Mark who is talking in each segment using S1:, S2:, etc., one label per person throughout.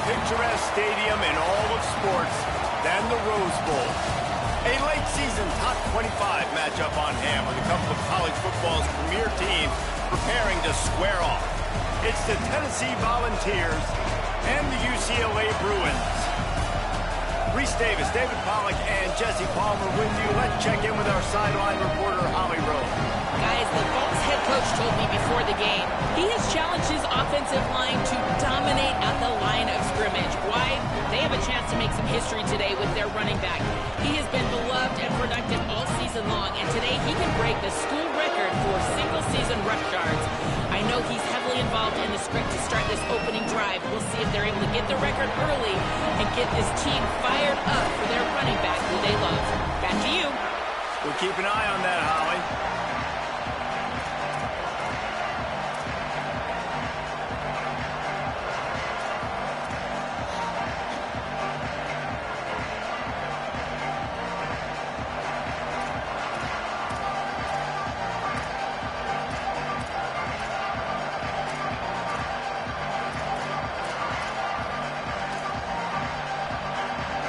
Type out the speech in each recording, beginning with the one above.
S1: picturesque stadium in all of sports than the Rose Bowl. A late-season top 25 matchup on hand with a couple of college football's premier teams preparing to square off. It's the Tennessee Volunteers and the UCLA Bruins. Reese Davis, David Pollack, and Jesse Palmer with you. Let's check in with our sideline reporter, Holly Rowe.
S2: Guys, the Vols head coach told me before the game he has challenged his offensive line to dominate at the line of scrimmage. Why? They have a chance to make some history today with their running back. He has been beloved and productive all season long, and today he can break the school record for single-season rush yards. I know he's heavily involved in the script to start this opening drive. We'll see if they're able to get the record early and get this team fired up for their running back who they love. Back to you.
S1: We'll keep an eye on that, Holly.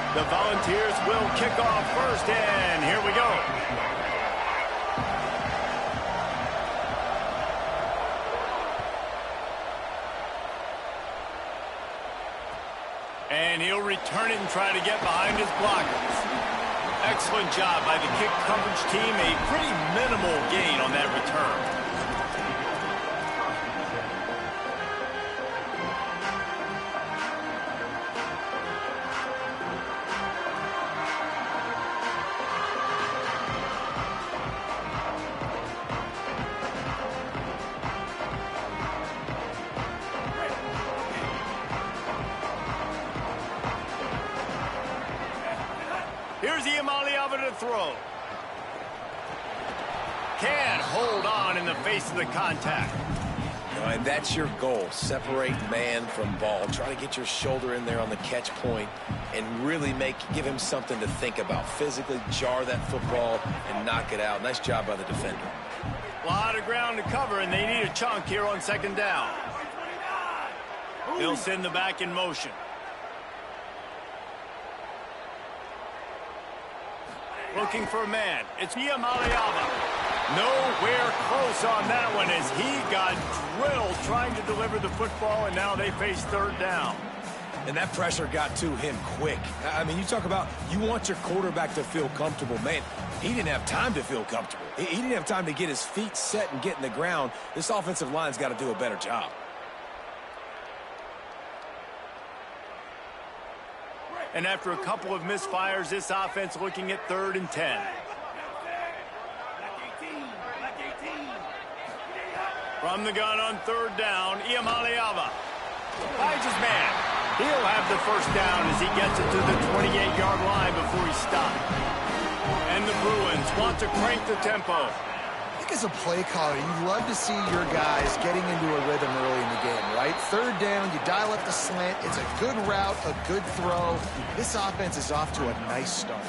S1: The Volunteers will kick off first, and here we go. And he'll return it and try to get behind his blockers. Excellent job by the kick coverage team. A pretty minimal gain on that return. Here's to throw. Can't hold on in the face of the contact.
S3: And that's your goal. Separate man from ball. Try to get your shoulder in there on the catch point and really give him something to think about. Physically jar that football and knock it out. Nice job by the defender.
S1: A lot of ground to cover, and they need a chunk here on second down. They'll send the back in motion. Looking for a man. It's Ucla. Nowhere close on that one as he got drilled trying to deliver the football, and now they face third down.
S3: And that pressure got to him quick. I mean, you talk about you want your quarterback to feel comfortable. Man, he didn't have time to feel comfortable. He didn't have time to get his feet set and get in the ground. This offensive line's got to do a better job.
S1: And after a couple of misfires, this offense looking at 3rd and 10. From the gun on 3rd down, Ucla finds his man. He'll have the first down as he gets it to the 28-yard line before he stopped. And the Bruins want to crank the tempo.
S4: I think as a play caller, you love to see your guys getting into a rhythm early in the game, right? 3rd down, you dial up the slant. It's a good route, a good throw. This offense is off to a nice start.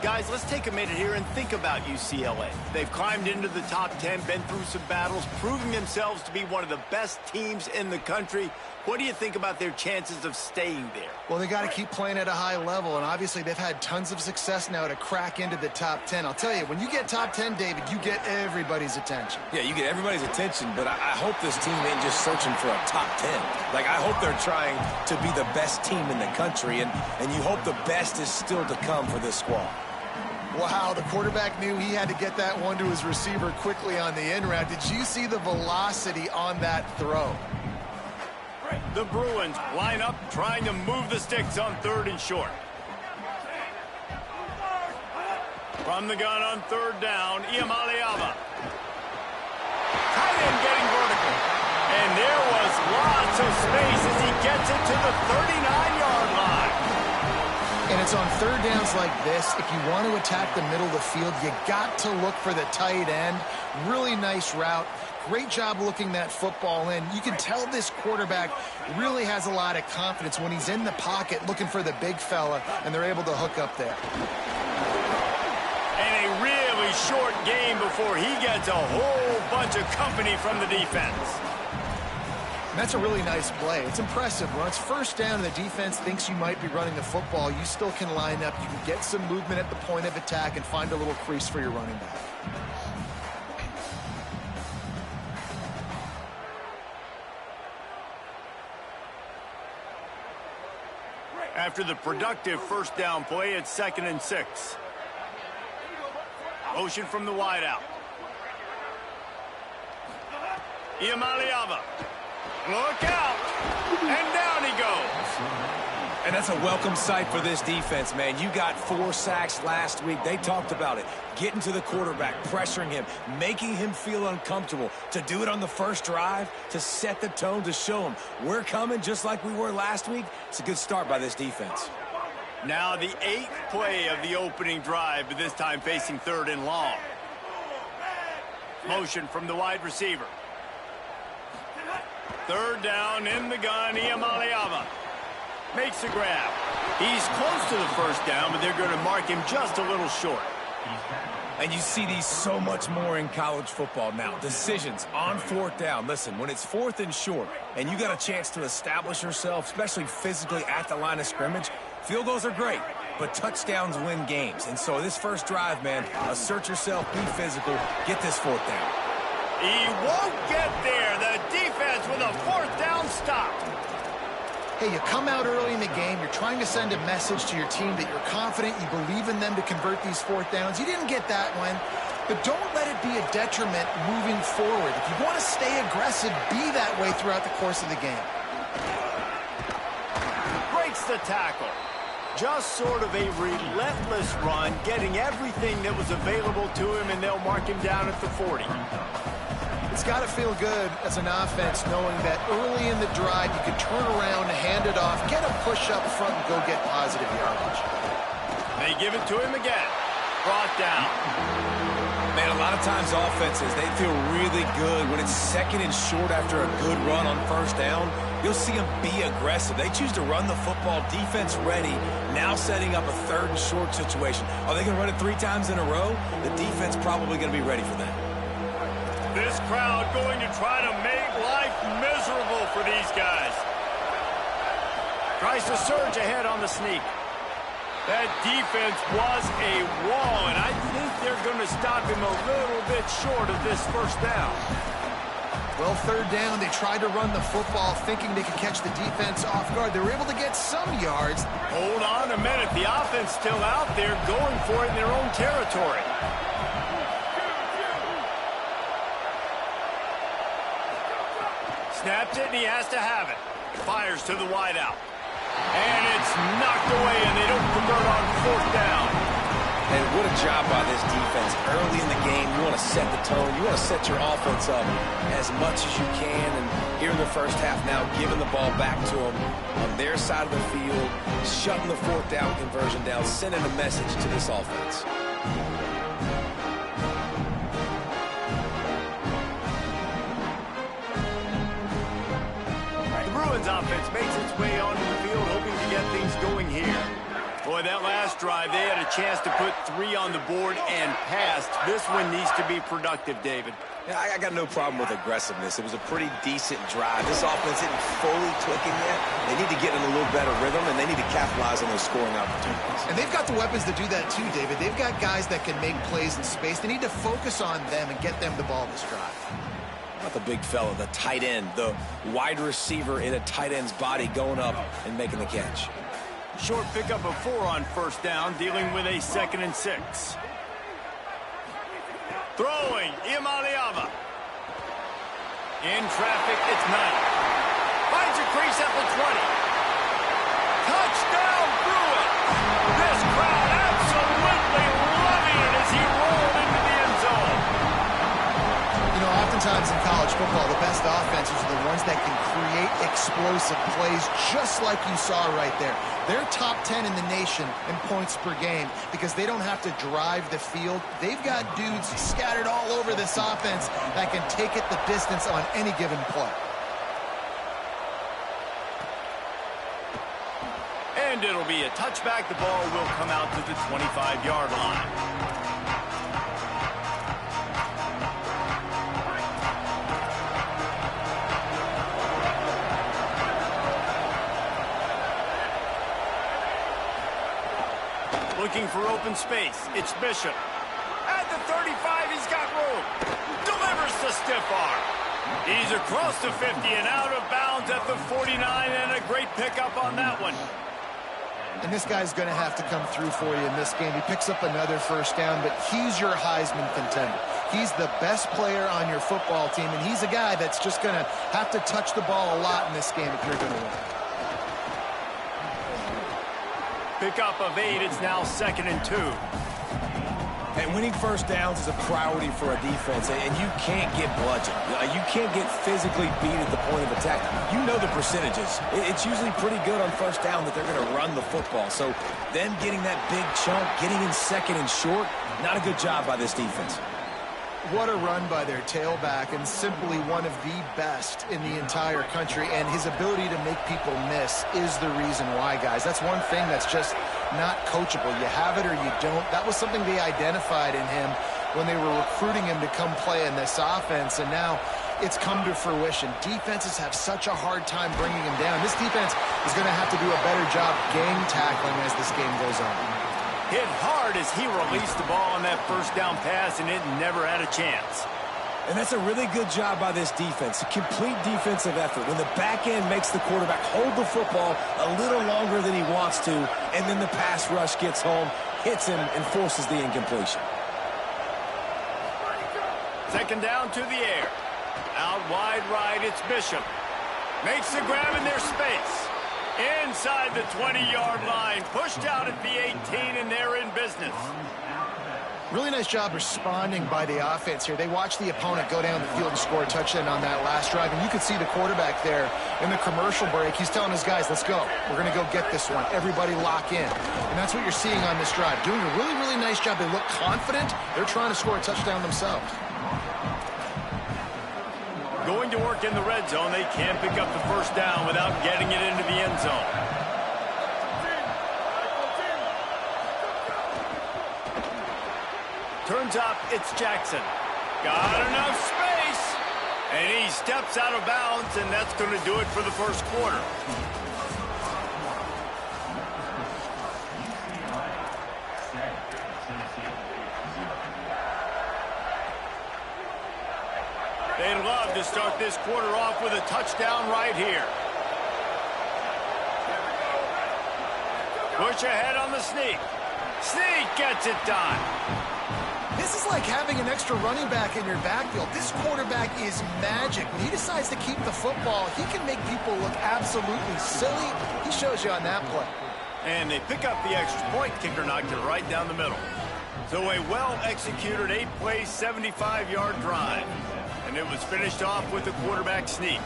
S1: Guys, let's take a minute here and think about UCLA. They've climbed into the top 10, been through some battles, proving themselves to be one of the best teams in the country. What do you think about their chances of staying there?
S4: Well, they got to keep playing at a high level, and obviously they've had tons of success now to crack into the top 10. I'll tell you, when you get top 10, David, you get everybody's attention.
S3: Yeah, you get everybody's attention, but I hope this team ain't just searching for a top 10. Like, I hope they're trying to be the best team in the country, and you hope the best is still to come for this squad.
S4: Wow, the quarterback knew he had to get that one to his receiver quickly on the in route. Did you see the velocity on that throw?
S1: The Bruins line up, trying to move the sticks on 3rd and short. From the gun on 3rd down, Ucla. Tight end getting vertical. And there was lots of space as he gets it to the 39-yard line.
S4: And it's on 3rd downs like this. If you want to attack the middle of the field, you got to look for the tight end. Really nice route. Great job looking that football in. You can tell this quarterback really has a lot of confidence when he's in the pocket looking for the big fella, and they're able to hook up there.
S1: And a really short game before he gets a whole bunch of company from the defense.
S4: That's a really nice play. It's impressive. When it's first down and the defense thinks you might be running the football, you still can line up. You can get some movement at the point of attack and find a little crease for your running back.
S1: After the productive first down play, it's 2nd and 6. Motion from the wideout. Iamaleava. Look out! And down he goes.
S3: And that's a welcome sight for this defense, man. You got 4 sacks last week. They talked about it. Getting to the quarterback, pressuring him, making him feel uncomfortable. To do it on the first drive, to set the tone, to show him we're coming just like we were last week. It's a good start by this defense.
S1: Now the 8th play of the opening drive, but this time facing 3rd and long. Motion from the wide receiver. 3rd down in the gun, Iamaleava makes a grab. He's close to the first down, but they're going to mark him just a little short.
S3: And you see these so much more in college football now. Decisions on 4th down. Listen, when it's 4th and short, and you got a chance to establish yourself, especially physically at the line of scrimmage, field goals are great, but touchdowns win games. And so this first drive, man, assert yourself, be physical, get this 4th down.
S1: He won't get there. The defense with a 4th down stop.
S4: Hey, you come out early in the game, you're trying to send a message to your team that you're confident, you believe in them to convert these 4th downs. You didn't get that one, but don't let it be a detriment moving forward. If you want to stay aggressive, be that way throughout the course of the game.
S1: Breaks the tackle. Just sort of a relentless run, getting everything that was available to him, and they'll mark him down at the 40.
S4: It's got to feel good as an offense knowing that early in the drive you can turn around, hand it off, get a push up front, and go get positive yardage.
S1: They give it to him again. Brought down.
S3: Man, a lot of times offenses, they feel really good when it's 2nd and short after a good run on 1st down. You'll see them be aggressive. They choose to run the football, defense ready, now setting up a 3rd and short situation. Are they going to run it 3 times in a row? The defense probably going to be ready for that.
S1: This crowd going to try to make life miserable for these guys. Tries to surge ahead on the sneak. That defense was a wall, and I think they're going to stop him a little bit short of this first down.
S4: Well, 3rd down, they tried to run the football thinking they could catch the defense off guard. They were able to get some yards.
S1: Hold on a minute. The offense still out there going for it in their own territory. Snapped it, and he has to have it. Fires to the wideout. And it's knocked away, and they don't convert on 4th down.
S3: And what a job by this defense. Early in the game, you want to set the tone. You want to set your offense up as much as you can. And here in the first half now, giving the ball back to them on their side of the field, shutting the 4th down conversion down, sending a message to this offense.
S1: Offense makes its way onto the field, hoping to get things going here. Boy, that last drive, they had a chance to put 3 on the board and passed. This one needs to be productive, David.
S3: Yeah, I got no problem with aggressiveness. It was a pretty decent drive. This offense isn't fully clicking yet. They need to get in a little better rhythm, and they need to capitalize on those scoring opportunities.
S4: And they've got the weapons to do that too, David. They've got guys that can make plays in space. They need to focus on them and get them the ball this drive.
S3: Not the big fella, the tight end, the wide receiver in a tight end's body going up and making the catch.
S1: Short pickup of 4 on 1st down, dealing with a 2nd and 6. Throwing, Iamaleava. In traffic, it's Knight. Finds a crease at the 20. Touchdown, Bruins! This crowd absolutely loving it as he rolled into the end zone.
S4: You know, oftentimes in college football, the best offenses are the ones that can create explosive plays just like you saw right there. They're top 10 in the nation in points per game because they don't have to drive the field. They've got dudes scattered all over this offense that can take it the distance on any given play.
S1: And it'll be a touchback. The ball will come out to the 25-yard line. looking for open space. It's Bishop. At the 35, he's got room. Delivers the stiff arm. He's across the 50 and out of bounds at the 49, and a great pickup on that one.
S4: And this guy's going to have to come through for you in this game. He picks up another first down, but he's your Heisman contender. He's the best player on your football team, and he's a guy that's just going to have to touch the ball a lot in this game if you're going to win.
S1: Pickup of 8, it's now 2nd and 2.
S3: And winning first downs is a priority for a defense, and you can't get bludgeoned. You can't get physically beat at the point of attack. You know the percentages. It's usually pretty good on first down that they're going to run the football. So them getting that big chunk, getting in 2nd and short, not a good job by this defense.
S4: What a run by their tailback, and simply one of the best in the entire country. And his ability to make people miss is the reason why, guys. That's one thing that's just not coachable. You have it or you don't. That was something they identified in him when they were recruiting him to come play in this offense, and now it's come to fruition. Defenses have such a hard time bringing him down. This defense is going to have to do a better job gang tackling as this game goes on.
S1: Hit hard as he released the ball on that first down pass, and it never had a chance.
S3: And that's a really good job by this defense. A complete defensive effort. When the back end makes the quarterback hold the football a little longer than he wants to, and then the pass rush gets home, hits him, and forces the incompletion.
S1: 2nd down to the air. Out wide right, it's Bishop. Makes the grab in their space. Inside the 20-yard line. Pushed out at the 18, and they're in business.
S4: Really nice job responding by the offense here. They watched the opponent go down the field and score a touchdown on that last drive, and you could see the quarterback there in the commercial break. He's telling his guys, let's go. We're going to go get this one. Everybody lock in. And that's what you're seeing on this drive. Doing a really, really nice job. They look confident. They're trying to score a touchdown themselves.
S1: Going to work in the red zone. They can't pick up the first down without getting it into the end zone. Turns up, it's Jackson. Got enough space. And he steps out of bounds, and that's going to do it for the first quarter. They'd love to start this quarter off with a touchdown right here. Push ahead on the sneak. Sneak gets it done.
S4: This is like having an extra running back in your backfield. This quarterback is magic. When he decides to keep the football, he can make people look absolutely silly. He shows you on that play.
S1: And they pick up the extra point. Kicker knocked it right down the middle. So a well-executed 8-play, 75-yard drive. And it was finished off with the quarterback sneak.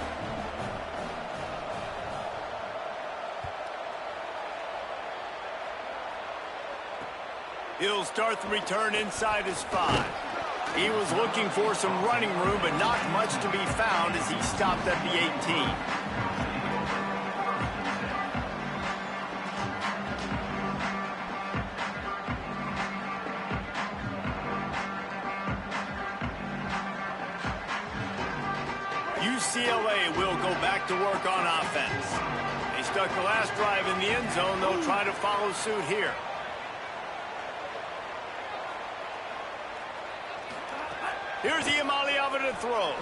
S1: He'll start the return inside his 5. He was looking for some running room, but not much to be found as he stopped at the 18. UCLA will go back to work on offense. They stuck the last drive in the end zone. They'll try to follow suit here. Here's Iamaleava to throw.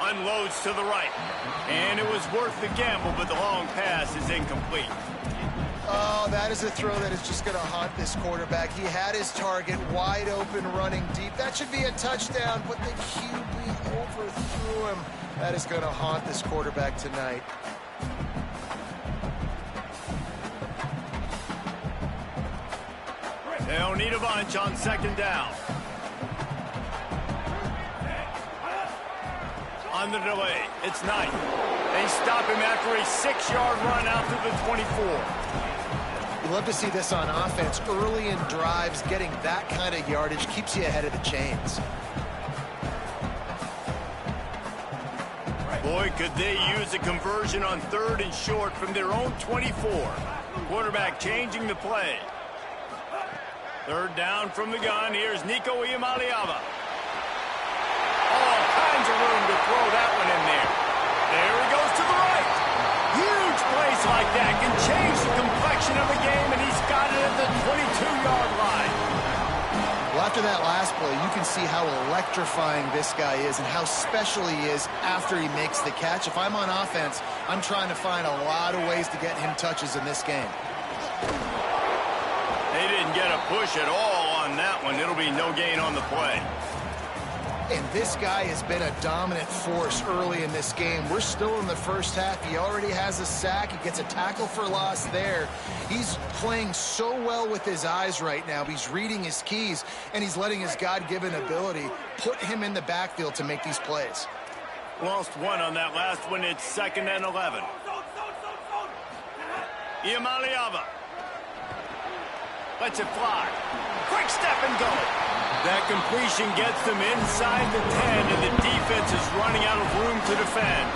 S1: Unloads to the right. And it was worth the gamble, but the long pass is incomplete.
S4: Oh, that is a throw that is just going to haunt this quarterback. He had his target wide open, running deep. That should be a touchdown, but the QB overthrew him. That is going to haunt this quarterback tonight.
S1: They'll need a bunch on 2nd down. On the delay, it's Knight. They stop him after a 6-yard run out to the 24.
S4: You love to see this on offense. Early in drives, getting that kind of yardage keeps you ahead of the chains.
S1: Boy, could they use a conversion on 3rd and short from their own 24. Quarterback changing the play. 3rd down from the gun. Here's Nico Iamaleava. All kinds of room to throw that one in there. There he goes to the right. Huge plays like that can change the complexion of a game, and he's got it at the 22-yard line.
S4: after that last play, you can see how electrifying this guy is and how special he is after he makes the catch. If I'm on offense, I'm trying to find a lot of ways to get him touches in this game.
S1: They didn't get a push at all on that one. It'll be no gain on the play.
S4: And this guy has been a dominant force early in this game. We're still in the first half. He already has a sack. He gets a tackle for loss there. He's playing so well with his eyes right now. He's reading his keys, and he's letting his God-given ability put him in the backfield to make these plays.
S1: Lost one on that last one. It's 2nd and 11. Iamaleava lets it fly. Quick step and go. That completion gets them inside the 10, and the defense is running out of room to defend.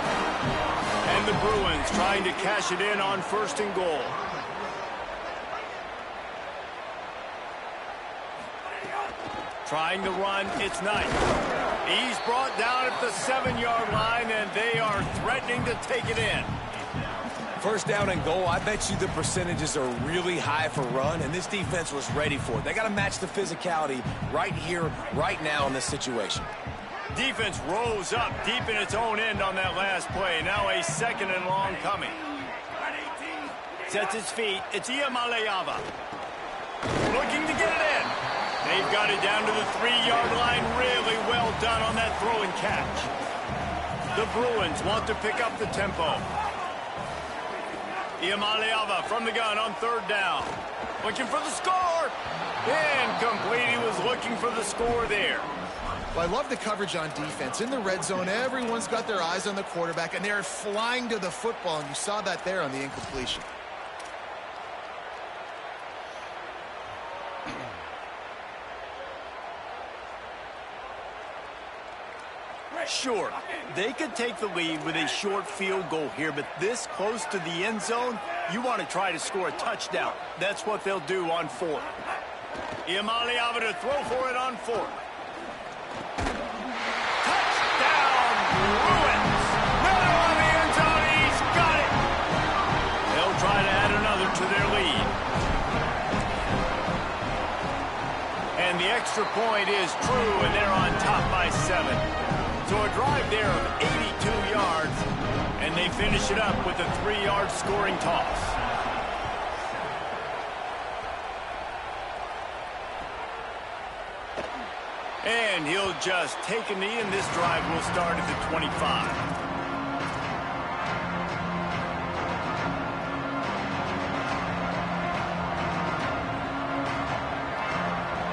S1: And the Bruins trying to cash it in on 1st and goal. Trying to run, it's Knight. He's brought down at the 7-yard line, and they are threatening to take it in.
S3: 1st down and goal, I bet you the percentages are really high for run, and this defense was ready for it. They got to match the physicality right here, right now in this situation.
S1: Defense rose up deep in its own end on that last play. Now a 2nd and long coming. Sets his feet. It's Iamaleava. Looking to get it in. They've got it down to the 3-yard line. Really well done on that throw and catch. The Bruins want to pick up the tempo. Iamaleava from the gun on 3rd down. Looking for the score. Incomplete. He was looking for the score there.
S4: Well, I love the coverage on defense. In the red zone, everyone's got their eyes on the quarterback, and they're flying to the football, and you saw that there on the incompletion.
S1: Sure, they could take the lead with a short field goal here, but this close to the end zone, you want to try to score a touchdown. That's what they'll do on 4th. Iamaleava to throw for it on 4th. Touchdown, Bruins! Runner on the end zone, he's got it! They'll try to add another to their lead. And the extra point is true, and they're on top by 7. So a drive there of 82 yards, and they finish it up with a 3-yard scoring toss. And he'll just take a knee, and this drive will start at the 25.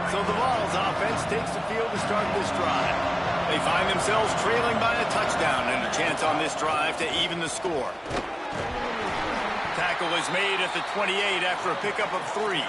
S1: So the Vols offense takes the field to start this drive. They find themselves trailing by a touchdown and a chance on this drive to even the score. Tackle is made at the 28 after a pickup of 3.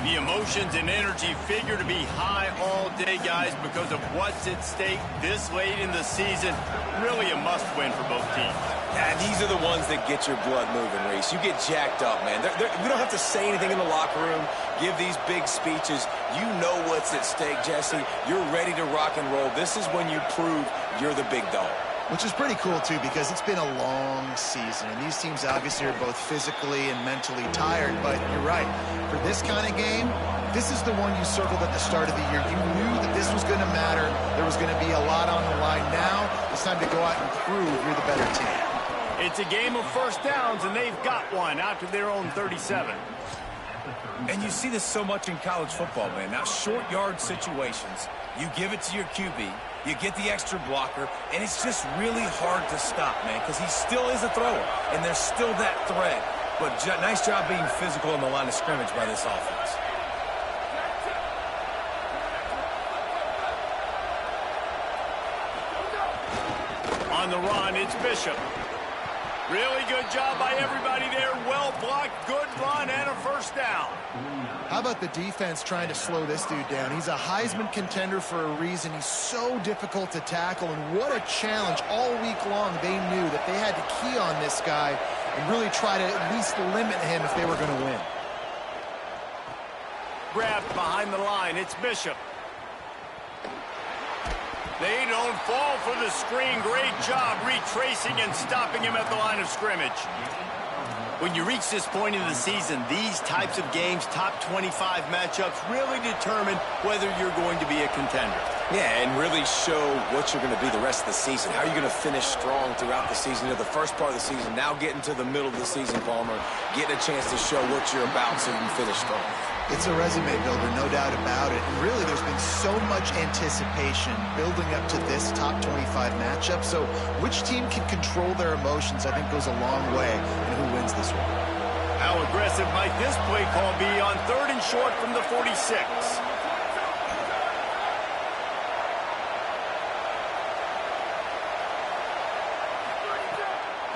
S1: The emotions and energy figure to be high all day, guys, because of what's at stake this late in the season. Really a must-win for both teams.
S3: Yeah, these are the ones that get your blood moving, Reese. You get jacked up, man. We don't have to say anything in the locker room, give these big speeches. You know what's at stake, Jesse. You're ready to rock and roll. This is when you prove you're the big dog.
S4: Which is pretty cool, too, because it's been a long season. And these teams obviously are both physically and mentally tired. But you're right. For this kind of game, this is the one you circled at the start of the year. You knew that this was going to matter. There was going to be a lot on the line. Now it's time to go out and prove you're the better team.
S1: It's a game of 1st downs, and they've got one out to their own 37.
S5: And you see this so much in college football, man. Now, short yard situations, you give it to your QB, you get the extra blocker, and it's just really hard to stop, man, because he still is a thrower, and there's still that threat. But nice job being physical in the line of scrimmage by this offense.
S1: On the run, it's Bishop. Really good job by everybody there. Well blocked, good run, and a 1st down.
S4: How about the defense trying to slow this dude down? He's a Heisman contender for a reason. He's so difficult to tackle, and what a challenge all week long. They knew that they had to key on this guy and really try to at least limit him if they were going to win.
S1: Grabbed behind the line, it's Bishop. They don't fall for the screen. Great job retracing and stopping him at the line of scrimmage. When you reach this point in the season, these types of games, top 25 matchups, really determine whether you're going to be a contender.
S3: Yeah, and really show what you're going to be the rest of the season. How are you going to finish strong throughout the season? You know, the first part of the season, now getting to the middle of the season, Palmer, getting a chance to show what you're about so you can finish strong.
S4: It's a resume builder, no doubt about it. And really, there's been so much anticipation building up to this top 25 matchup. So which team can control their emotions, I think, goes a long way in who wins this one.
S1: How aggressive might this play call be on 3rd and short from the 46?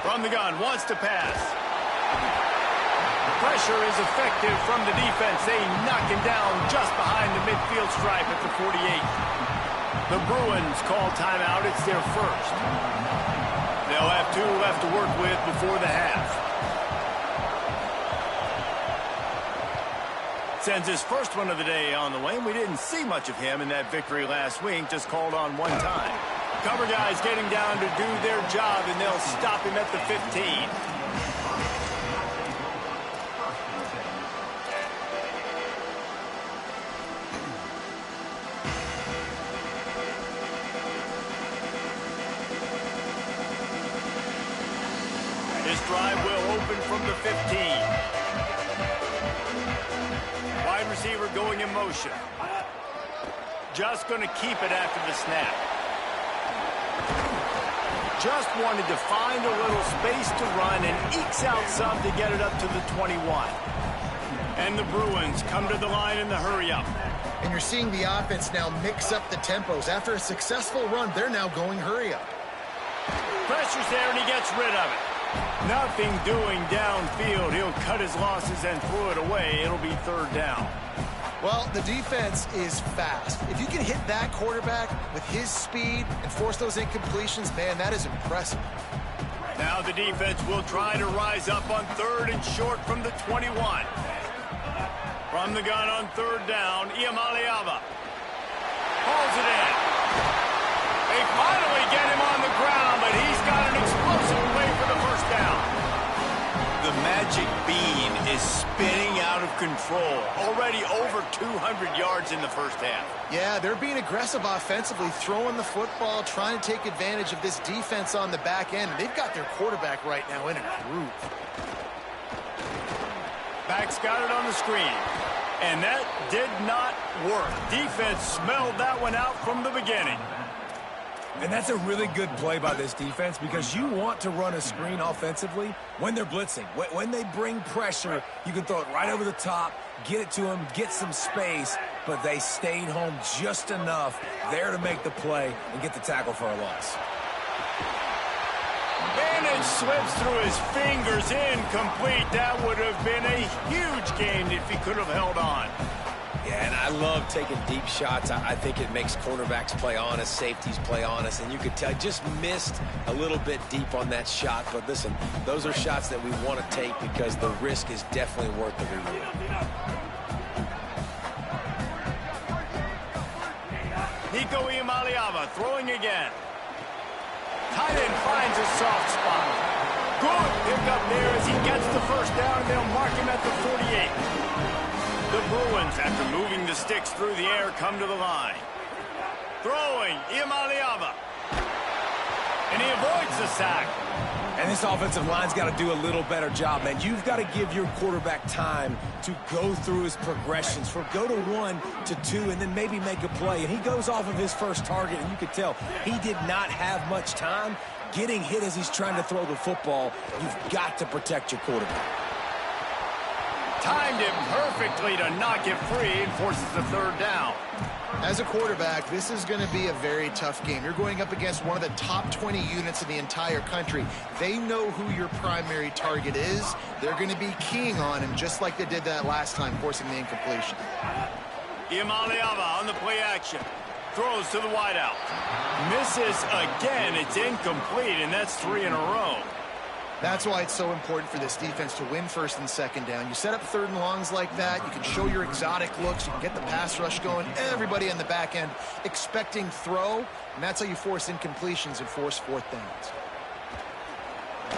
S1: From the gun, wants to pass. Pressure is effective from the defense. They knock him down just behind the midfield stripe at the 48. The Bruins call timeout. It's their first. They'll have 2 left to work with before the half. Sends his first one of the day on the way. We didn't see much of him in that victory last week. Just called on 1 time. Cover guys getting down to do their job, and they'll stop him at the 15. This drive will open from the 15. Wide receiver going in motion. Just going to keep it after the snap. Just wanted to find a little space to run and ekes out some to get it up to the 21. And the Bruins come to the line in the hurry-up.
S4: And you're seeing the offense now mix up the tempos. After a successful run, they're now going hurry-up.
S1: Pressure's there, and he gets rid of it. Nothing doing downfield. He'll cut his losses and throw it away. It'll be 3rd down.
S4: Well, the defense is fast. If you can hit that quarterback with his speed and force those incompletions, man, that is impressive.
S1: Now the defense will try to rise up on 3rd and short from the 21. From the gun on 3rd down, Iamaleava hauls it in. They finally get him on the ground, but he's got an explosive play for the first down. The magic bean is spinning out of control. Already over 200 yards in the first half.
S4: Yeah, they're being aggressive offensively, throwing the football, trying to take advantage of this defense on the back end. They've got their quarterback right now in a groove.
S1: Back's got it on the screen. And that did not work. Defense smelled that one out from the beginning.
S5: And that's a really good play by this defense because you want to run a screen offensively when they're blitzing. When they bring pressure, you can throw it right over the top, get it to them, get some space, but they stayed home just enough there to make the play and get the tackle for a loss.
S1: And it slips through his fingers, incomplete. That would have been a huge gain if he could have held on.
S3: Yeah, and I love taking deep shots. I think it makes cornerbacks play honest, safeties play honest, and you could tell just missed a little bit deep on that shot. But listen, those are shots that we want to take because the risk is definitely worth the reward.
S1: Nico Iamaleava throwing again. Tight end finds a soft spot. Good pickup there as he gets the first down, and they'll mark him at the 48. The Bruins, after moving the sticks through the air, come to the line. Throwing, Iamaleava. And he avoids the sack.
S5: And this offensive line's got to do a little better job, man. You've got to give your quarterback time to go through his progressions, for go to 1 to 2, and then maybe make a play. And he goes off of his first target, and you could tell he did not have much time getting hit as he's trying to throw the football. You've got to protect your quarterback.
S1: Timed it perfectly to knock it free and forces the 3rd down.
S4: As a quarterback, this is going to be a very tough game. You're going up against one of the top 20 units in the entire country. They know who your primary target is. They're going to be keying on him just like they did that last time, forcing the incompletion.
S1: Iamaleava on the play action. Throws to the wideout. Misses again. It's incomplete, and that's 3 in a row.
S4: That's why it's so important for this defense to win 1st and 2nd down. You set up 3rd and longs like that. You can show your exotic looks. You can get the pass rush going. Everybody on the back end expecting throw, and that's how you force incompletions and force 4th downs.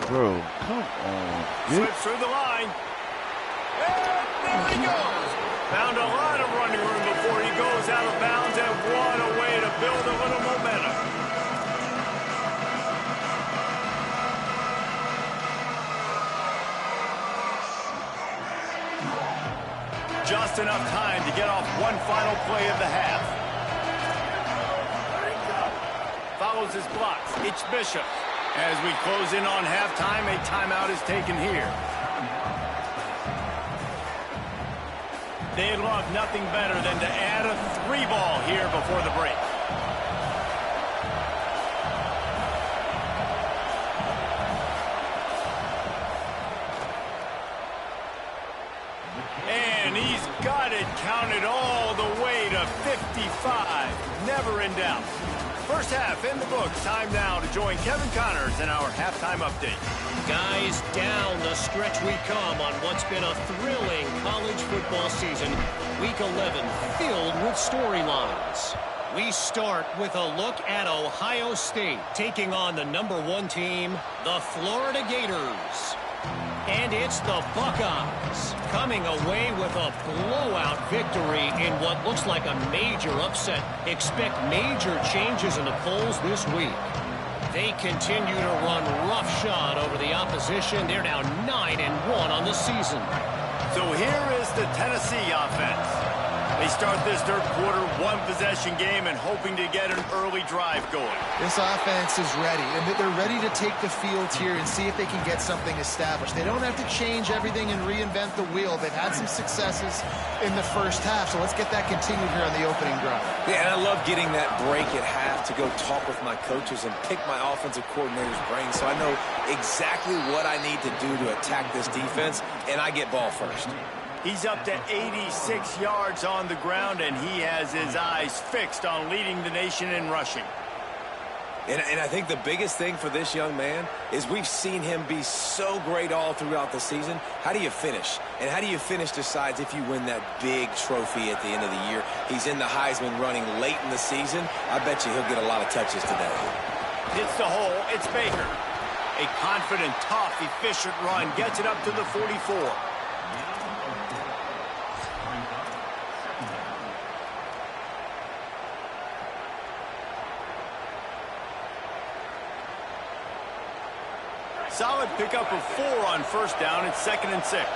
S6: Bro, come on.
S1: Slips through the line. And there he goes. Found a lot of running room before he goes out of bounds, and what a way to build a little momentum. Just enough time to get off one final play of the half. Follows his blocks. It's Bishop. As we close in on halftime, a timeout is taken here. They'd love nothing better than to add a 3-ball here before the break. And he's got it counted all the way to 55. Never in doubt. First half in the books. Time now to join Kevin Connors in our halftime update.
S7: Guys, down the stretch we come on what's been a thrilling college football season. Week 11 filled with storylines. We start with a look at Ohio State taking on the #1 team, the Florida Gators. And it's the Buckeyes coming away with a blowout victory in what looks like a major upset. Expect major changes in the polls this week. They continue to run roughshod over the opposition. They're now 9-1 on the season.
S1: So here is the Tennessee offense. They start this third quarter one-possession game and hoping to get an early drive going.
S4: This offense is ready, and they're ready to take the field here and see if they can get something established. They don't have to change everything and reinvent the wheel. They've had some successes in the first half, so let's get that continued here on the opening drive.
S3: Yeah, and I love getting that break at half to go talk with my coaches and pick my offensive coordinator's brain so I know exactly what I need to do to attack this defense, and I get ball first.
S1: He's up to 86 yards on the ground, and he has his eyes fixed on leading the nation in rushing.
S3: And I think the biggest thing for this young man is we've seen him be so great all throughout the season. How do you finish? And how do you finish decides if you win that big trophy at the end of the year. He's in the Heisman running late in the season. I bet you he'll get a lot of touches today.
S1: Hits the hole. It's Baker. A confident, tough, efficient run. Gets it up to the 44. Solid pickup of 4 on first down. It's 2nd and 6.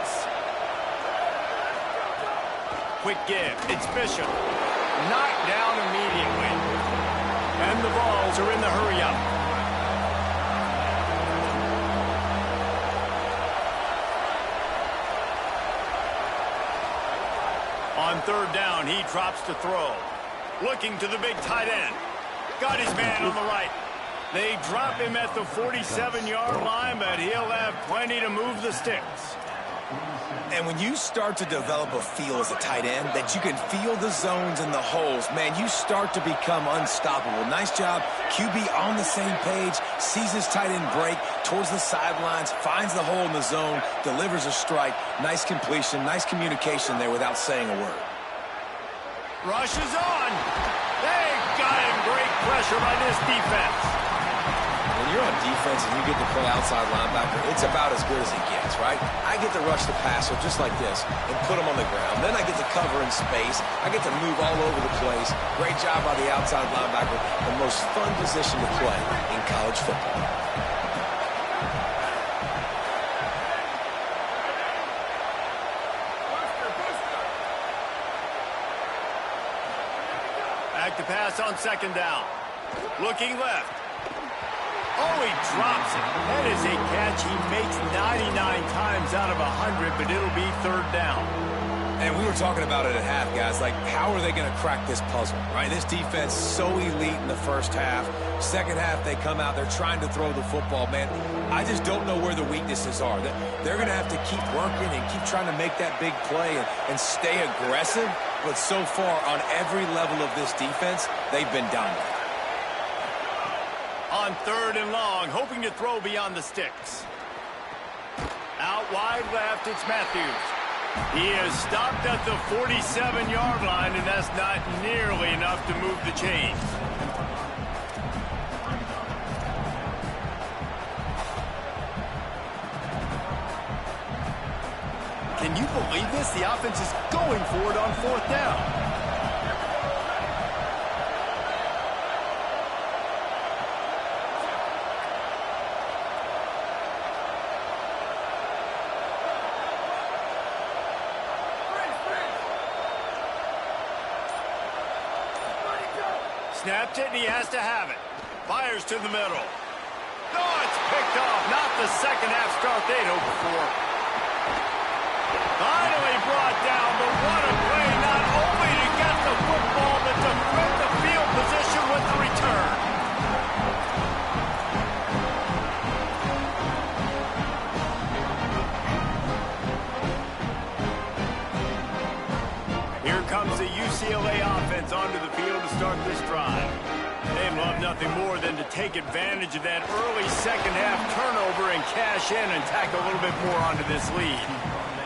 S1: Quick give. It's Bishop. Knocked down immediately. And the Vols are in the hurry-up. On third down, he drops to throw. Looking to the big tight end. Got his man on the right. They drop him at the 47-yard line, but he'll have plenty to move the sticks.
S3: And when you start to develop a feel as a tight end that you can feel the zones and the holes, man, you start to become unstoppable. Nice job. QB on the same page, sees his tight end break towards the sidelines, finds the hole in the zone, delivers a strike. Nice completion, nice communication there without saying a word.
S1: Rush is on. They got him. Great pressure by this defense.
S3: When you're on defense and you get to play outside linebacker, it's about as good as it gets, right? I get to rush the passer just like this and put him on the ground. Then I get to cover in space. I get to move all over the place. Great job by the outside linebacker. The most fun position to play in college football.
S1: Back to pass on 2nd down. Looking left. Oh, he drops it. That is a catch he makes 99 times out of 100, but it'll be 3rd down.
S3: And we were talking about it at half, guys. Like, how are they going to crack this puzzle, right? This defense so elite in the first half. Second half, they come out. They're trying to throw the football, man. I just don't know where the weaknesses are. They're going to have to keep working and keep trying to make that big play and stay aggressive. But so far, on every level of this defense, they've been dominant.
S1: On 3rd and long, hoping to throw beyond the sticks. Out wide left, it's Matthews. He is stopped at the 47-yard line, and that's not nearly enough to move the chains. Can you believe this? The offense is going for it on fourth down. Snapped it, and he has to have it. Fires to the middle. Oh, it's picked off. Not the second half start they'd hoped for. Finally brought down, but what a play. Not only to get the football, but to flip the field position with the return. Here comes the UCLA offense onto the field to start this drive. They'd love nothing more than to take advantage of that early second half turnover and cash in and tack a little bit more onto this lead.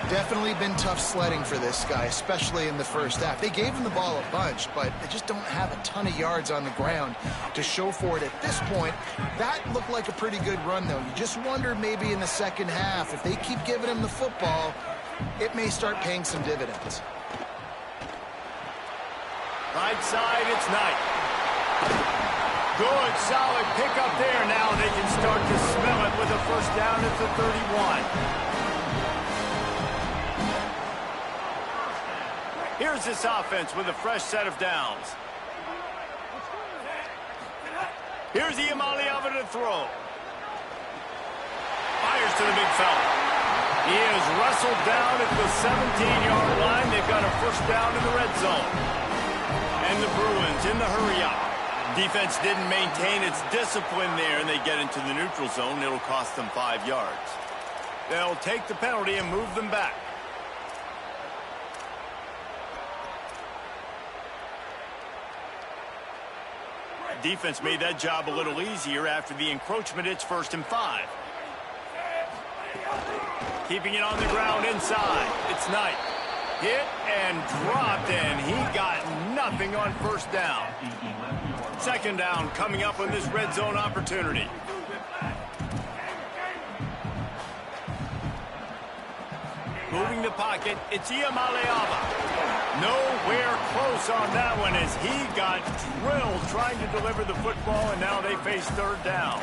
S4: Definitely been tough sledding for this guy, especially in the first half. They gave him the ball a bunch, but they just don't have a ton of yards on the ground to show for it at this point. That looked like a pretty good run, though. You just wonder maybe in the second half, if they keep giving him the football, it may start paying some dividends.
S1: Right side, it's Knight. Good, solid pickup there. Now they can start to smell it with a first down at the 31. Here's this offense with a fresh set of downs. Here's Iamaleava to throw. Fires to the big fella. He is wrestled down at the 17-yard line. They've got a first down in the red zone. And the Bruins in the hurry-up. Defense didn't maintain its discipline there, and they get into the neutral zone. It'll cost them 5 yards. They'll take the penalty and move them back. Defense made that job a little easier after the encroachment. It's 1st and 5. Keeping it on the ground inside. It's Knight. Hit and dropped, and he got nothing on first down. Second down coming up on this red zone opportunity. Moving the pocket, it's Iamaleava. Nowhere close on that one as he got drilled trying to deliver the football, and now they face third down.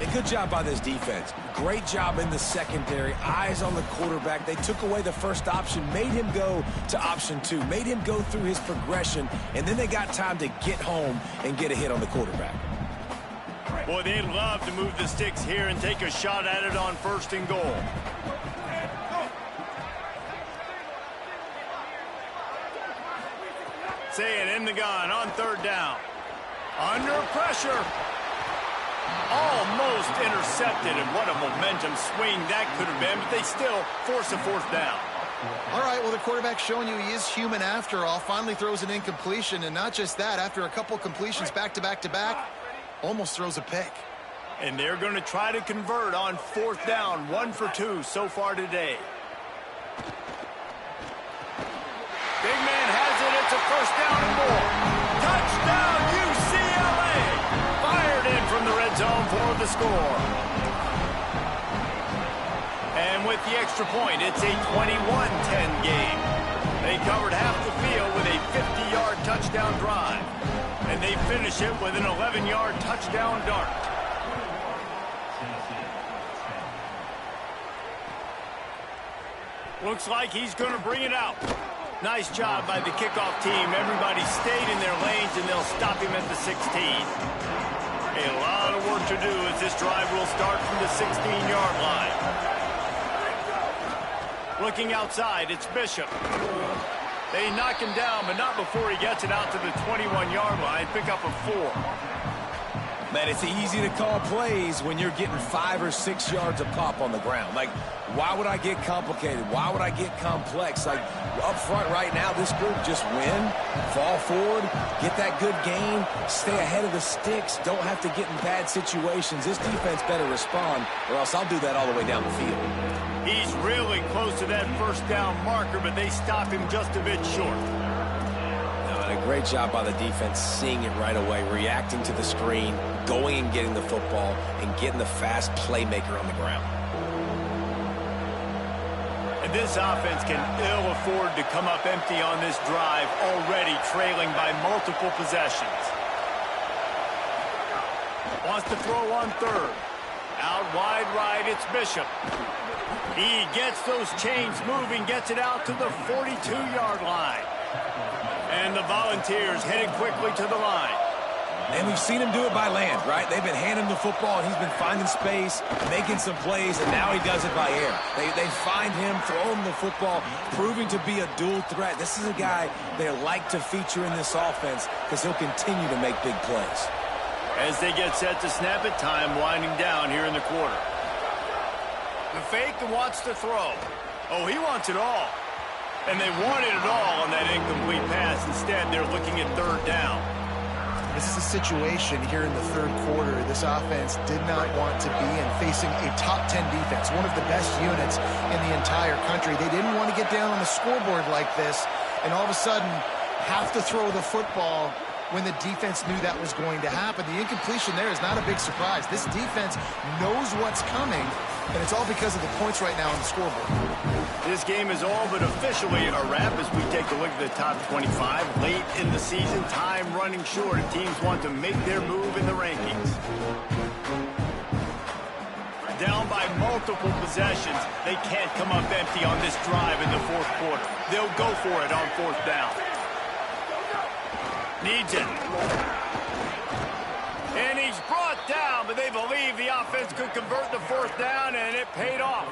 S3: A good job by this defense. Great job in the secondary. Eyes on the quarterback. They took away the first option, made him go to option 2, made him go through his progression, and then they got time to get home and get a hit on the quarterback.
S1: Boy, they'd love to move the sticks here and take a shot at it on 1st and goal. Saying in the gun on third down. Under pressure. Almost intercepted, and what a momentum swing that could have been, but they still force a fourth down.
S4: All right, well, the quarterback's showing you he is human after all. Finally throws an incompletion, and not just that, after a couple completions back-to-back-to-back, almost throws a pick.
S1: And they're going to try to convert on 4th down, 1 for 2 so far today. Big man has it. It's a first down and more. Touchdown, UCLA. Fired in from the red zone for the score. And with the extra point, it's a 21-10 game. They covered half the field with a 50-yard touchdown drive. And they finish it with an 11-yard touchdown dart. Looks like he's going to bring it out. Nice job by the kickoff team. Everybody stayed in their lanes, and they'll stop him at the 16. A lot of work to do as this drive will start from the 16-yard line. Looking outside, it's Bishop. They knock him down, but not before he gets it out to the 21-yard line. Pick up a 4.
S3: Man, it's easy to call plays when you're getting 5 or 6 yards a pop on the ground. Like, why would I get complicated? Why would I get complex? Like, up front right now, this group just win, fall forward, get that good gain, stay ahead of the sticks, don't have to get in bad situations. This defense better respond, or else I'll do that all the way down the field.
S1: He's really close to that first down marker, but they stop him just a bit short.
S3: A great job by the defense, seeing it right away, reacting to the screen, going and getting the football, and getting the fast playmaker on the ground.
S1: And this offense can ill afford to come up empty on this drive, already trailing by multiple possessions. Wants to throw on third. Out wide right, it's Bishop. He gets those chains moving, gets it out to the 42-yard line. And the Volunteers headed quickly to the line.
S5: And we've seen him do it by land, right? They've been handing him the football, and he's been finding space, making some plays, and now he does it by air. They find him, throw him the football, proving to be a dual threat. This is a guy they like to feature in this offense because he'll continue to make big plays.
S1: As they get set to snap it, time winding down here in the quarter. The fake and wants to throw. Oh, he wants it all. And they wanted it all on that incomplete pass. Instead, they're looking at third down.
S4: This is a situation here in the third quarter. This offense did not want to be in, facing a top 10 defense, one of the best units in the entire country. They didn't want to get down on the scoreboard like this and all of a sudden have to throw the football when the defense knew that was going to happen. The incompletion there is not a big surprise. This defense knows what's coming, and it's all because of the points right now on the scoreboard.
S1: This game is all but officially a wrap as we take a look at the top 25. Late in the season, time running short, and teams want to make their move in the rankings. Down by multiple possessions, they can't come up empty on this drive in the fourth quarter. They'll go for it on fourth down. Needs it. And he's brought down, but they believe the offense could convert the fourth down, and it paid off.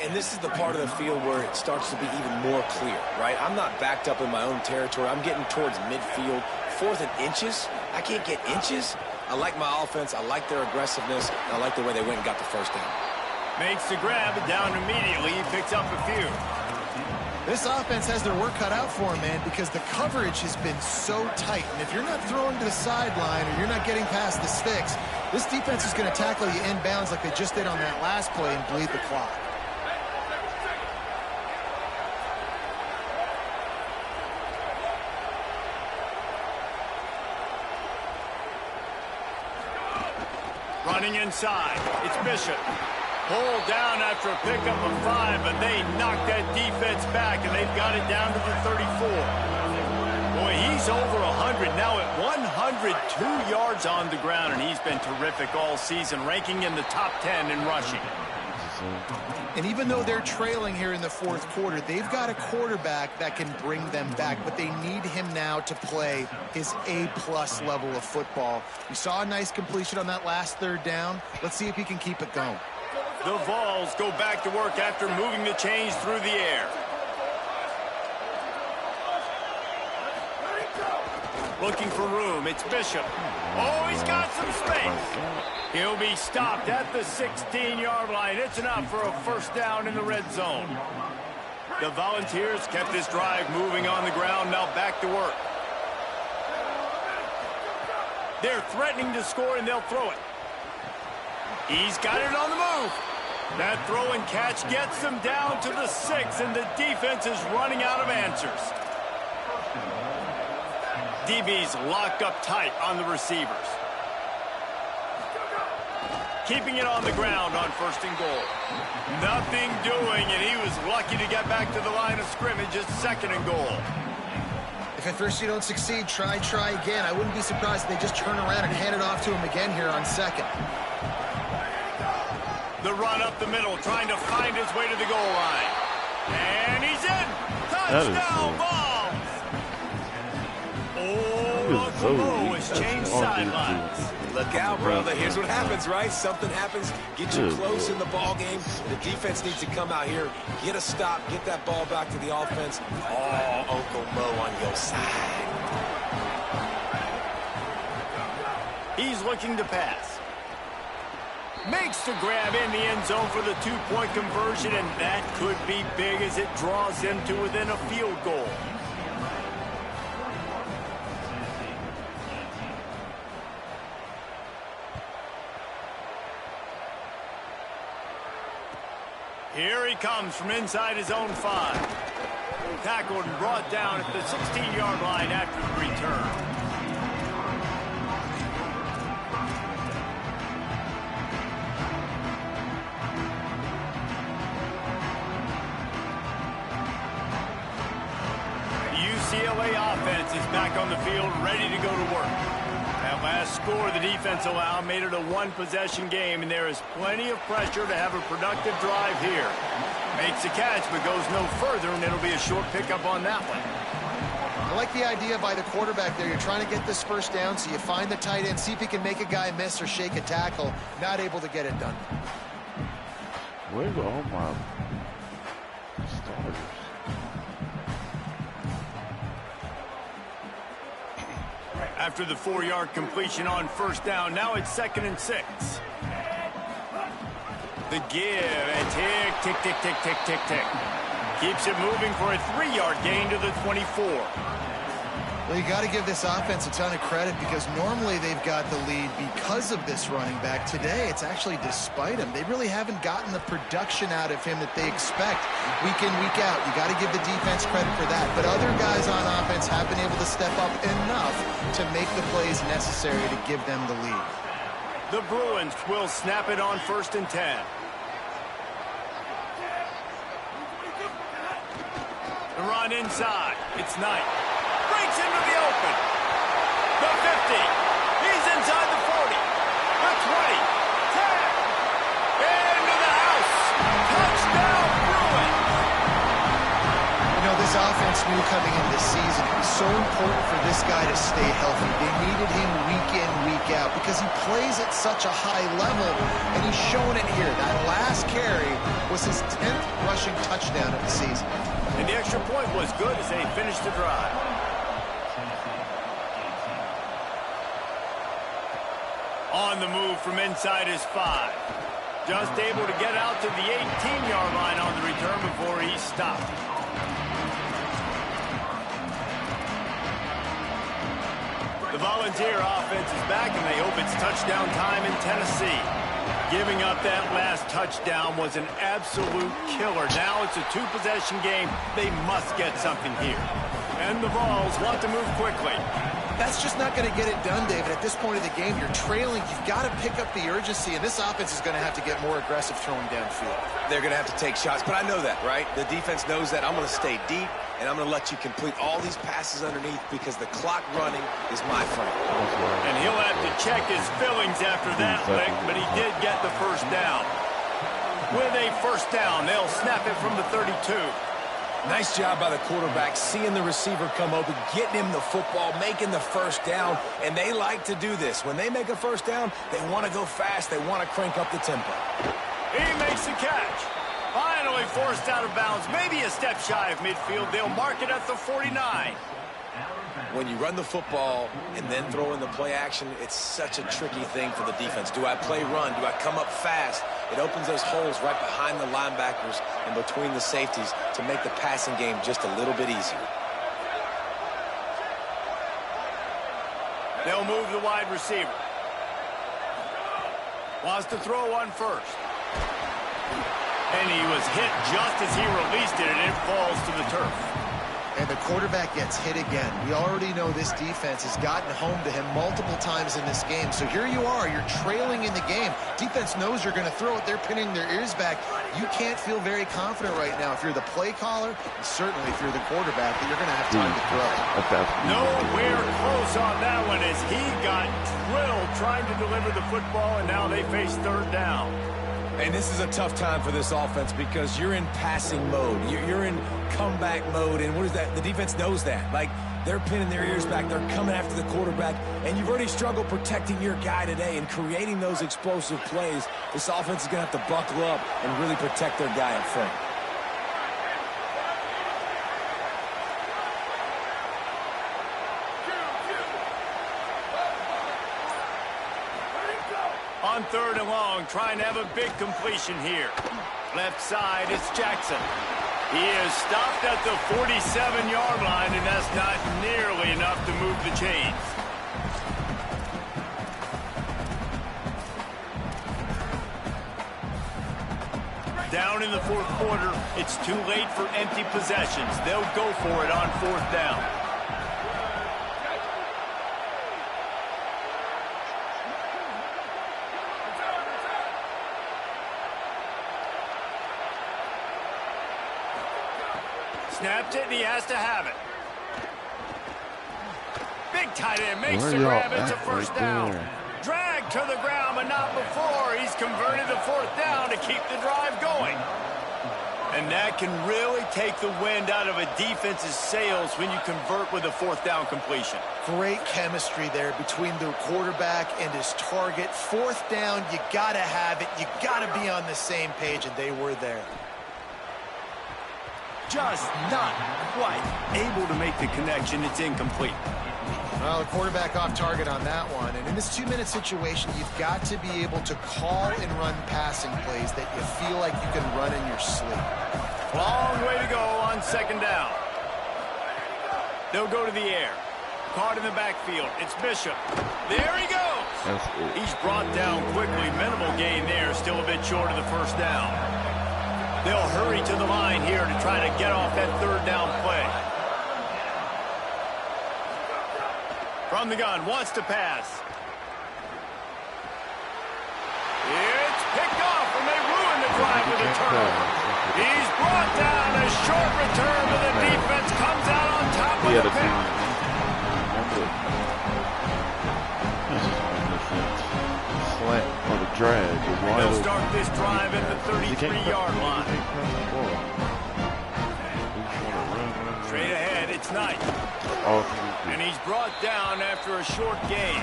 S3: And this is the part of the field where it starts to be even more clear, right? I'm not backed up in my own territory. I'm getting towards midfield. Fourth and inches. I can't get inches. I like my offense. I like their aggressiveness. And I like the way they went and got the first down.
S1: Makes the grab, down immediately. He picks up a few.
S4: This offense has their work cut out for them, man, because the coverage has been so tight. And if you're not throwing to the sideline or you're not getting past the sticks, this defense is going to tackle you inbounds like they just did on that last play and bleed the clock.
S1: Running inside, it's Bishop. Pulled down after a pickup of 5, and they knocked that defense back, and they've got it down to the 34. Boy, he's over 100, now at 102 yards on the ground, and he's been terrific all season, ranking in the top 10 in rushing.
S4: And even though they're trailing here in the fourth quarter, they've got a quarterback that can bring them back, but they need him now to play his A-plus level of football. We saw a nice completion on that last third down. Let's see if he can keep it going.
S1: The Vols go back to work after moving the chains through the air. Looking for room, it's Bishop. Oh, he's got some space. He'll be stopped at the 16-yard line. It's enough for a first down in the red zone. The Volunteers kept this drive moving on the ground, now back to work. They're threatening to score, and they'll throw it. He's got it on the move. That throw and catch gets them down to the 6, and the defense is running out of answers. DB's locked up tight on the receivers. Keeping it on the ground on first and goal. Nothing doing, and he was lucky to get back to the line of scrimmage at second and goal.
S4: If at first you don't succeed, try again. I wouldn't be surprised if they just turn around and hand it off to him again here on second.
S1: The run up the middle, trying to find his way to the goal line. And he's in! Touchdown, Vols! Oh, Uncle Mo has changed sidelines.
S3: Look out, brother. Here's what happens, right? Something happens, get you close in the ball game. The defense needs to come out here, get a stop, get that ball back to the offense. Oh, Uncle Mo on your side.
S1: He's looking to pass. Makes the grab in the end zone for the two-point conversion, and that could be big as it draws him to within a field goal. Here he comes from inside his own 5. Tackled and brought down at the 16-yard line after the return. is back on the field, ready to go to work. That last score the defense allowed made it a one-possession game, and there is plenty of pressure to have a productive drive here. Makes a catch, but goes no further, and it'll be a short pickup on that one.
S4: I like the idea by the quarterback there. You're trying to get this first down, so you find the tight end, see if he can make a guy miss or shake a tackle. Not able to get it done.
S6: Where's all my starters?
S1: After the 4-yard completion on first down, now it's 2nd and 6. The give, and tick, tick, tick, tick, tick, tick, tick. Keeps it moving for a 3-yard gain to the 24.
S4: Well, you got to give this offense a ton of credit because normally they've got the lead because of this running back. Today, it's actually despite him. They really haven't gotten the production out of him that they expect week in, week out. You got to give the defense credit for that. But other guys on offense have been able to step up enough to make the plays necessary to give them the lead.
S1: The Bruins will snap it on 1st and 10. The run inside. It's Knight. Breaks into the open. The 50. He's inside the 40. The 20. 10. Into the house. Touchdown, Bruins.
S4: You know, this offense knew coming into the season it was so important for this guy to stay healthy. They needed him week in, week out because he plays at such a high level, and he's showing it here. That last carry was his 10th rushing touchdown of the season.
S1: And the extra point was good as they finished the drive. On the move from inside his 5. Just able to get out to the 18-yard line on the return before he stopped. The Volunteer offense is back, and they hope it's touchdown time in Tennessee. Giving up that last touchdown was an absolute killer. Now it's a 2-possession game. They must get something here. And the Vols want to move quickly.
S4: That's just not going to get it done, David. At this point of the game, you're trailing. You've got to pick up the urgency, and this offense is going to have to get more aggressive throwing downfield.
S3: They're going to have to take shots, but I know that, right? The defense knows that. I'm going to stay deep, and I'm going to let you complete all these passes underneath because the clock running is my friend.
S1: And he'll have to check his fillings after that lick, but he did get the first down. With a first down, they'll snap it from the 32.
S5: Nice job by the quarterback, seeing the receiver come open, getting him the football, making the first down, and they like to do this. When they make a first down, they want to go fast. They want to crank up the tempo.
S1: He makes the catch. Finally forced out of bounds, maybe a step shy of midfield. They'll mark it at the 49.
S3: When you run the football and then throw in the play action, it's such a tricky thing for the defense. Do I play run? Do I come up fast? It opens those holes right behind the linebackers and between the safeties to make the passing game just a little bit easier.
S1: They'll move the wide receiver. Wants to throw on first. And he was hit just as he released it, and it falls to the turf.
S4: And the quarterback gets hit again. We already know this defense has gotten home to him multiple times in this game. So here you are, you're trailing in the game. Defense knows you're going to throw it. They're pinning their ears back. You can't feel very confident right now if you're the play caller, and certainly if you're the quarterback, that you're going to have time to throw.
S1: Nowhere close on that one as he got drilled trying to deliver the football, and now they face third down.
S5: And this is a tough time for this offense because you're in passing mode. You're in comeback mode, and what is that? The defense knows that. Like, they're pinning their ears back. They're coming after the quarterback, and you've already struggled protecting your guy today and creating those explosive plays. This offense is going to have to buckle up and really protect their guy up front.
S1: On third and long, trying to have a big completion here. Left side, it's Jackson. He is stopped at the 47-yard line, and that's not nearly enough to move the chains. Down in the fourth quarter, it's too late for empty possessions. They'll go for it on fourth down. Snapped it, and he has to have it. tight end makes
S6: Where
S1: the
S6: y'all
S1: grab. It's a
S6: at
S1: first
S6: right
S1: down.
S6: there?
S1: Dragged to the ground, but not before. He's converted the fourth down to keep the drive going. And that can really take the wind out of a defense's sails when you convert with a fourth down completion.
S4: Great chemistry there between the quarterback and his target. Fourth down, you got to have it. You got to be on the same page, and they were there.
S1: Just not quite able to make the connection. It's incomplete.
S4: Well, the quarterback off target on that one. And in this 2-minute situation, you've got to be able to call and run passing plays that you feel like you can run in your sleep.
S1: Long way to go on second down. They'll go to the air. Caught in the backfield. It's Bishop. There he goes. He's brought down quickly. Minimal gain there. Still a bit short of the first down. They'll hurry to the line here to try to get off that third down play. From the gun, wants to pass. It's picked off, and they ruin the drive with a turnover. He's brought down. A short return, but the defense comes out on top of the pick.
S6: Slant on the drag.
S1: They'll start this drive at the 33-yard line. Straight ahead, it's Knight. And he's brought down after a short gain.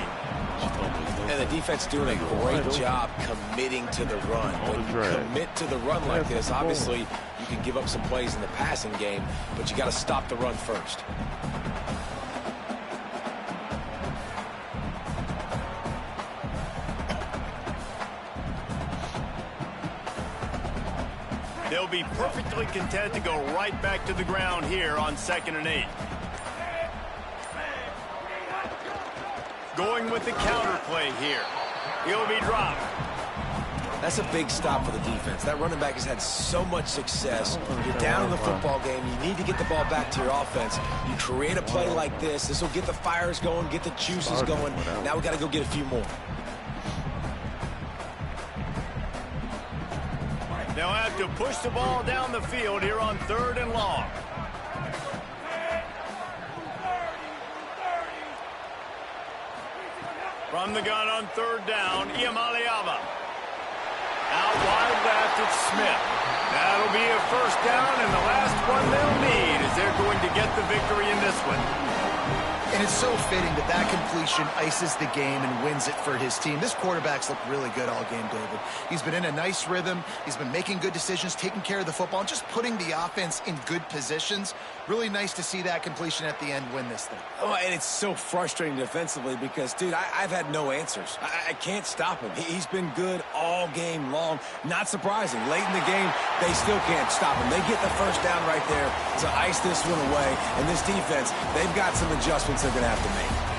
S3: And the defense doing a great job committing to the run. When you commit to the run like this, obviously you can give up some plays in the passing game, but you got to stop the run first.
S1: They'll be perfectly content to go right back to the ground here on 2nd and 8. Going with the counter play here. He'll be dropped.
S3: That's a big stop for the defense. That running back has had so much success. You're down in the football game. You need to get the ball back to your offense. You create a play like this. This will get the fires going, get the juices going. Now we got to go get a few more.
S1: They'll have to push the ball down the field here on 3rd and long. From the gun on 3rd down, Iamaleava. Out wide left, it's Smith. That'll be a first down, and the last one they'll need as they're going to get the victory in this one.
S4: And it's so fitting that that completion ices the game and wins it for his team. This quarterback's looked really good all game, David. He's been in a nice rhythm. He's been making good decisions, taking care of the football, and just putting the offense in good positions. Really nice to see that completion at the end win this thing.
S3: Oh, and it's so frustrating defensively because, dude, I've had no answers. I can't stop him. He's been good all game long. Not surprising. Late in the game, they still can't stop him. They get the first down right there to ice this one away. And this defense, they've got some adjustments they're going to have to make.